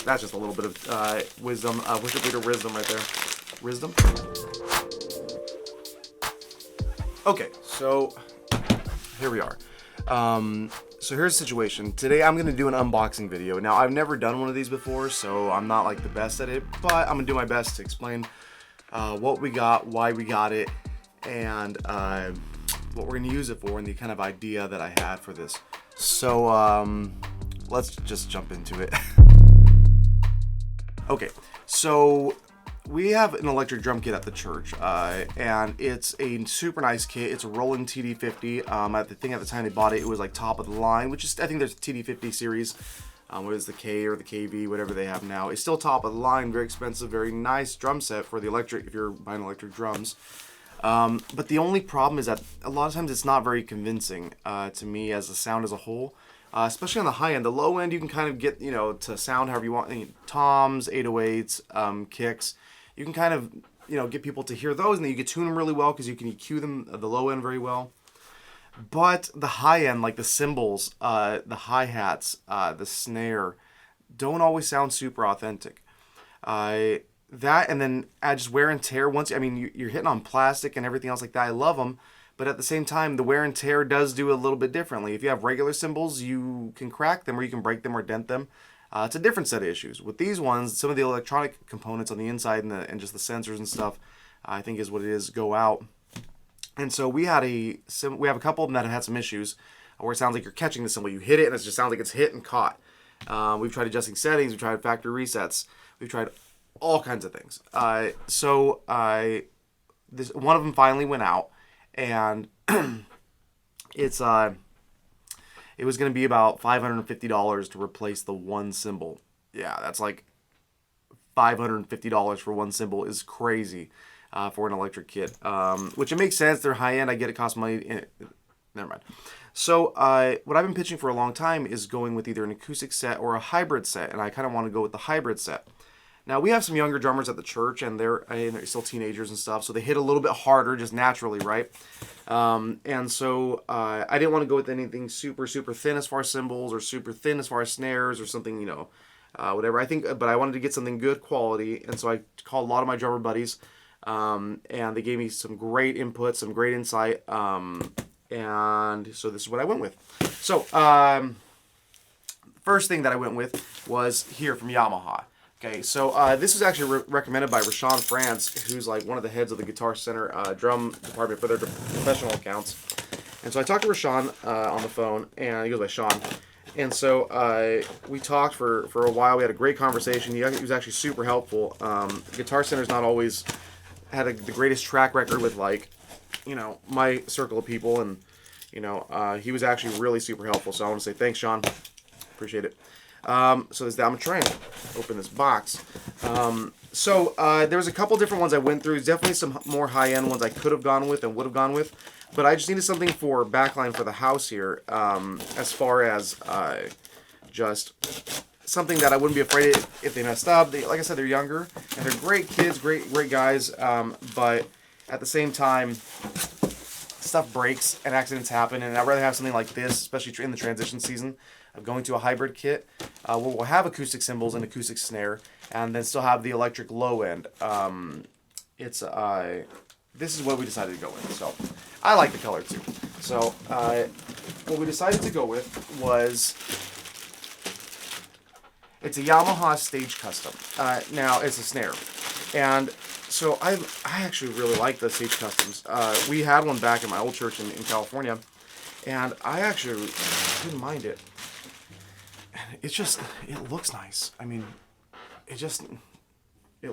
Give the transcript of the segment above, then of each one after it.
that's just a little bit of wisdom, worship leader wisdom right there. Wisdom. Okay, so here we are. So here's the situation. Today I'm going to do an unboxing video. Now, I've never done one of these before, so I'm not like the best at it, but I'm going to do my best to explain what we got, why we got it, and what we're going to use it for, and the kind of idea that I had for this. So let's just jump into it. Okay, so we have an electric drum kit at the church, and it's a super nice kit. It's a Roland TD-50. At the time they bought it, it was like top of the line, which is, I think there's a TD-50 series, whether it's the K or the KV, whatever they have now. It's still top of the line, very expensive, very nice drum set for the electric, if you're buying electric drums. But the only problem is that a lot of times it's not very convincing to me as a sound as a whole. Especially on the high end. The low end you can kind of get, to sound however you want. Toms, 808s, kicks. You can kind of, get people to hear those, and then you can tune them really well because you can EQ them, the low end, very well. But the high end, like the cymbals, the hi-hats, the snare, don't always sound super authentic. That, and then add just wear and tear. You're hitting on plastic and everything else like that. I love them. But at the same time, the wear and tear does do a little bit differently. If you have regular cymbals, you can crack them or you can break them or dent them. It's a different set of issues. With these ones, some of the electronic components on the inside and just the sensors and stuff, I think is what it is, go out. And so we have a couple of them that have had some issues where it sounds like you're catching the cymbal. You hit it and it just sounds like it's hit and caught. We've tried adjusting settings. We've tried factory resets. We've tried all kinds of things. This one of them finally went out, and it was going to be about $550 to replace the one cymbal. Yeah, that's like $550 for one cymbal is crazy for an electric kit. Which it makes sense. They're high end. I get it costs money. Never mind. So what I've been pitching for a long time is going with either an acoustic set or a hybrid set, and I kind of want to go with the hybrid set. Now, we have some younger drummers at the church, and they're still teenagers and stuff, so they hit a little bit harder just naturally, right? And so I didn't want to go with anything super, super thin as far as cymbals or super thin as far as snares or something, whatever. But I wanted to get something good quality, and so I called a lot of my drummer buddies, and they gave me some great input, some great insight, and so this is what I went with. So, first thing that I went with was here from Yamaha. Okay, so this was actually recommended by Rashawn France, who's like one of the heads of the Guitar Center drum department for their professional accounts. And so I talked to Rashawn on the phone, and he goes by Sean. And so we talked for a while. We had a great conversation. He was actually super helpful. Guitar Center's not always had the greatest track record with my circle of people, and he was actually really super helpful. So I want to say thanks, Sean. Appreciate it. I'm gonna try and open this box. There was a couple different ones I went through. There's definitely some more high-end ones I could have gone with and would have gone with, but I just needed something for backline for the house here, as far as just something that I wouldn't be afraid if they messed up. Like I said, they're younger, and they're great kids, great guys, but at the same time, stuff breaks and accidents happen, and I'd rather have something like this, especially in the transition season of going to a hybrid kit, where we'll have acoustic cymbals and acoustic snare, and then still have the electric low end. This is what we decided to go with. So I like the color too. So what we decided to go with was, it's a Yamaha Stage Custom. Now it's a snare, and so I actually really like the Stage Customs. We had one back in my old church in California, and I actually didn't mind it. It looks nice. I mean, it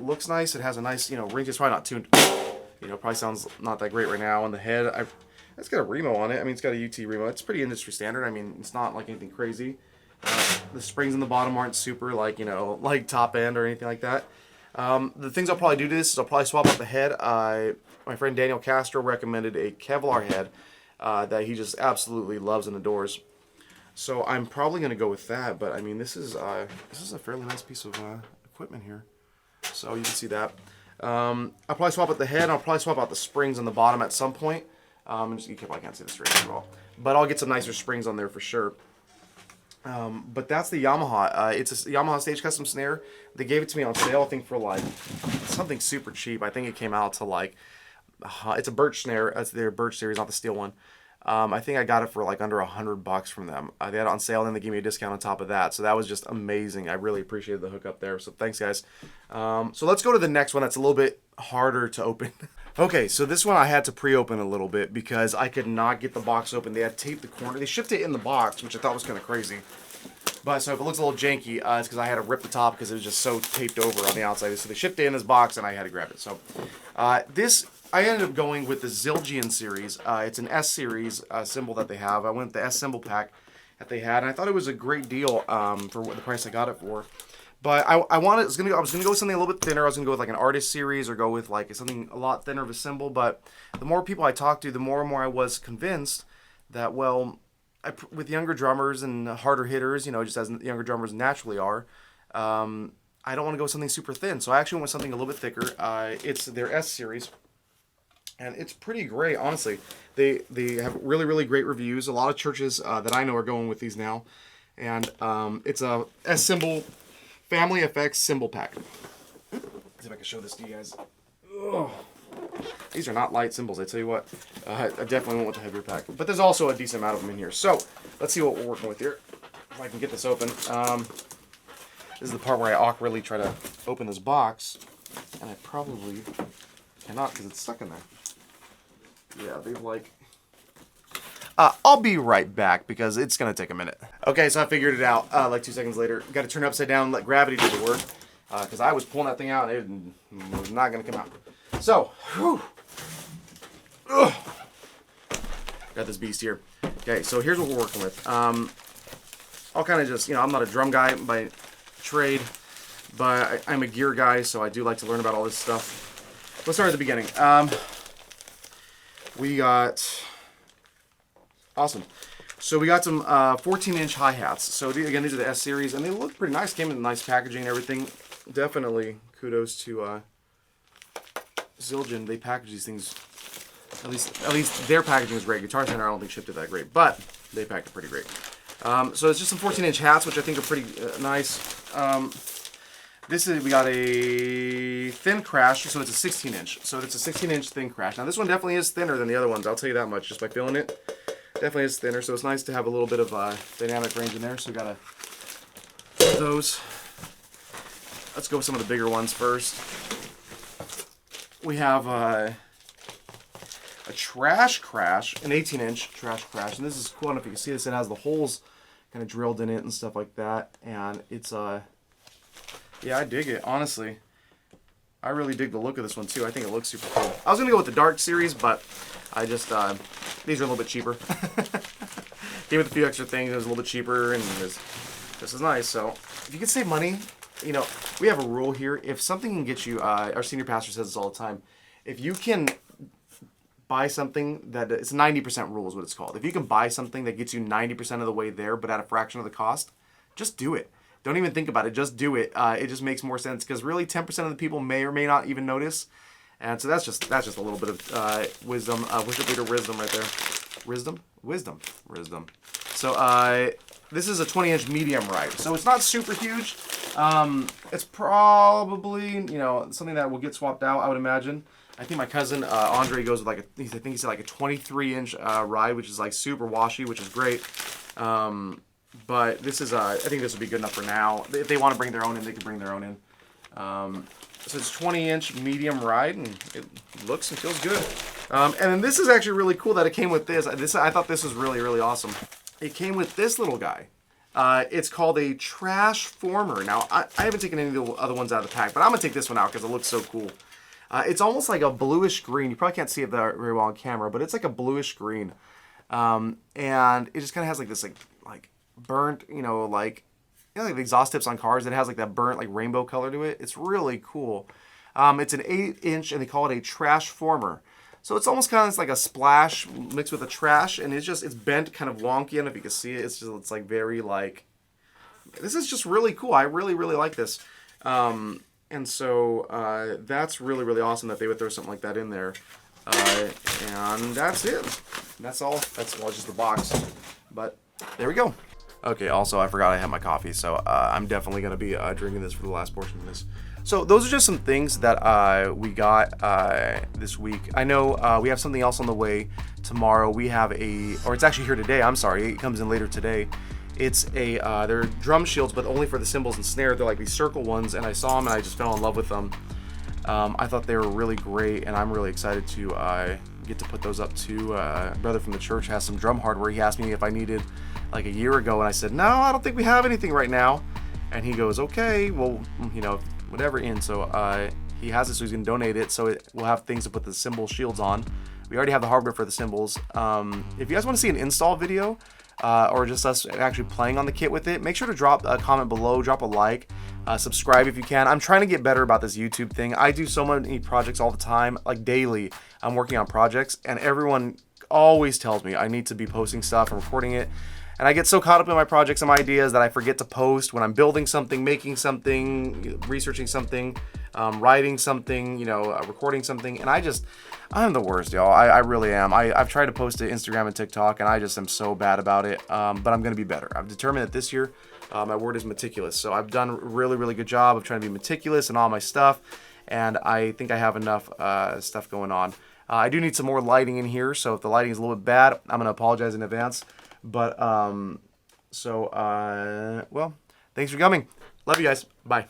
looks nice. It has a nice, ring. It's probably not tuned. Probably sounds not that great right now on the head. It's got a Remo on it. I mean, it's got a UT Remo. It's pretty industry standard. I mean, it's not like anything crazy. The springs in the bottom aren't super like top end or anything like that. The things I'll probably do to this is I'll probably swap out the head. My friend Daniel Castro recommended a Kevlar head that he just absolutely loves and adores. So I'm probably going to go with that, but I mean, this is a fairly nice piece of equipment here. So you can see that. I'll probably swap out the head. I'll probably swap out the springs on the bottom at some point. I can't see the strings at all. But I'll get some nicer springs on there for sure. But that's the Yamaha. It's a Yamaha Stage Custom Snare. They gave it to me on sale, I think, for like something super cheap. I think it came out to like, it's a birch snare. It's their birch series, not the steel one. I think I got it for like under $100 from them. They had it on sale, and then they gave me a discount on top of that. So that was just amazing. I really appreciated the hookup there. So thanks, guys. So let's go to the next one. That's a little bit harder to open. Okay, so this one I had to pre-open a little bit because I could not get the box open. They had taped the corner. They shipped it in the box, which I thought was kind of crazy. But so if it looks a little janky, it's because I had to rip the top because it was just so taped over on the outside. So they shipped it in this box, and I had to grab it. So this, I ended up going with the Zildjian series. It's an S series cymbal that they have. I went with the S cymbal pack that they had, and I thought it was a great deal for what the price I got it for. But I was gonna go with something a little bit thinner. I was gonna go with like an artist series or go with like something a lot thinner of a cymbal. But the more people I talked to, the more and more I was convinced that, well, with younger drummers and harder hitters, you know, just as younger drummers naturally are, I don't want to go with something super thin. So I actually went with something a little bit thicker. It's their S series, and it's pretty great, honestly. They have really, really great reviews. A lot of churches that I know are going with these now, and it's a S cymbal Family FX cymbal pack. Let's see if I can show this to you guys. Ugh. These are not light cymbals, I tell you what. I definitely went with the heavier pack. But there's also a decent amount of them in here. So, let's see what we're working with here. If I can get this open. This is the part where I awkwardly try to open this box. And I probably cannot because it's stuck in there. Yeah, they've like... I'll be right back because it's going to take a minute. Okay, so I figured it out like 2 seconds later. Got to turn it upside down and let gravity do the work. Because I was pulling that thing out and it was not going to come out. So, whew. Ugh. Got this beast here. Okay, so here's what we're working with. I'll kind of just, you know, I'm not a drum guy by trade, but I'm a gear guy, so I do like to learn about all this stuff. Let's start at the beginning. We got... Awesome. So we got some 14-inch hi-hats. So again, these are the S series, and they look pretty nice. Came in nice packaging and everything. Definitely kudos to Zildjian. They package these things. At least their packaging is great. Guitar Center I don't think shipped it that great, but they packed it pretty great. So it's just some 14-inch hats, which I think are pretty nice. We got a thin crash, so it's a 16-inch. So it's a 16-inch thin crash. Now this one definitely is thinner than the other ones. I'll tell you that much just by feeling it. Definitely is thinner, so it's nice to have a little bit of dynamic range in there. So we got those. Let's go with some of the bigger ones first. We have a trash crash, an 18-inch trash crash, and this is cool. I don't know if you can see this. It has the holes kind of drilled in it and stuff like that, and it's yeah, I dig it, honestly. I really dig the look of this one too. I think it looks super cool. I was gonna go with the dark series, but I just these are a little bit cheaper. Came with a few extra things. It was a little bit cheaper, and this is nice. So if you can save money, you know, we have a rule here. If something can get you, our senior pastor says this all the time. If you can buy something that it's 90% rule is what it's called. If you can buy something that gets you 90% of the way there, but at a fraction of the cost, just do it. Don't even think about it. Just do it. It just makes more sense because really 10% of the people may or may not even notice. And so that's just a little bit of wisdom, worship leader wisdom right there. Wisdom. So this is a 20-inch medium ride. So it's not super huge. It's probably, you know, something that will get swapped out, I would imagine. I think my cousin Andre goes with like I think he said like a 23-inch ride, which is like super washy, which is great. But this is, I think this would be good enough for now. If they want to bring their own in, they can bring their own in. So it's 20-inch medium ride, and it looks and feels good. And then this is actually really cool that it came with this. I thought this was really, really awesome. It came with this little guy. It's called a trash former. Now, I haven't taken any of the other ones out of the pack, but I'm going to take this one out because it looks so cool. It's almost like a bluish green. You probably can't see it very well on camera, but it's like a bluish green. And it just kind of has like this like burnt, you know, like the exhaust tips on cars. It has like that burnt like rainbow color to it. It's really cool. It's an 8-inch, and they call it a trash former. So it's almost kind of like a splash mixed with a trash, and it's bent kind of wonky. I don't know if you can see it. It's like very like, this is just really cool. I really, really like this. And so that's really, really awesome that they would throw something like that in there. And that's it. That's all. That's just the box. But there we go. Okay, also, I forgot I had my coffee, so I'm definitely going to be drinking this for the last portion of this. So those are just some things that we got this week. I know we have something else on the way tomorrow. We have or it's actually here today. I'm sorry, it comes in later today. It's they're drum shields, but only for the cymbals and snare. They're like these circle ones, and I saw them and I just fell in love with them. I thought they were really great, and I'm really excited to get to put those up too. A brother from the church has some drum hardware. He asked me if I needed like a year ago, and I said, no, I don't think we have anything right now. And he goes, okay, well, you know, whatever. And so he has it, so he's gonna donate it, so we'll have things to put the cymbal shields on. We already have the hardware for the cymbals. If you guys want to see an install video or just us actually playing on the kit with it, make sure to drop a comment below, drop a like, subscribe if you can. I'm trying to get better about this YouTube thing. I do so many projects all the time, like daily. I'm working on projects, and everyone always tells me I need to be posting stuff and recording it. And I get so caught up in my projects and my ideas that I forget to post when I'm building something, making something, researching something, writing something, you know, recording something. And I'm the worst, y'all. I really am. I've tried to post to Instagram and TikTok, and I just am so bad about it. But I'm going to be better. I've determined that this year, my word is meticulous. So I've done a really, really good job of trying to be meticulous in all my stuff. And I think I have enough stuff going on. I do need some more lighting in here. So if the lighting is a little bit bad, I'm going to apologize in advance. But, well, thanks for coming. Love you guys. Bye.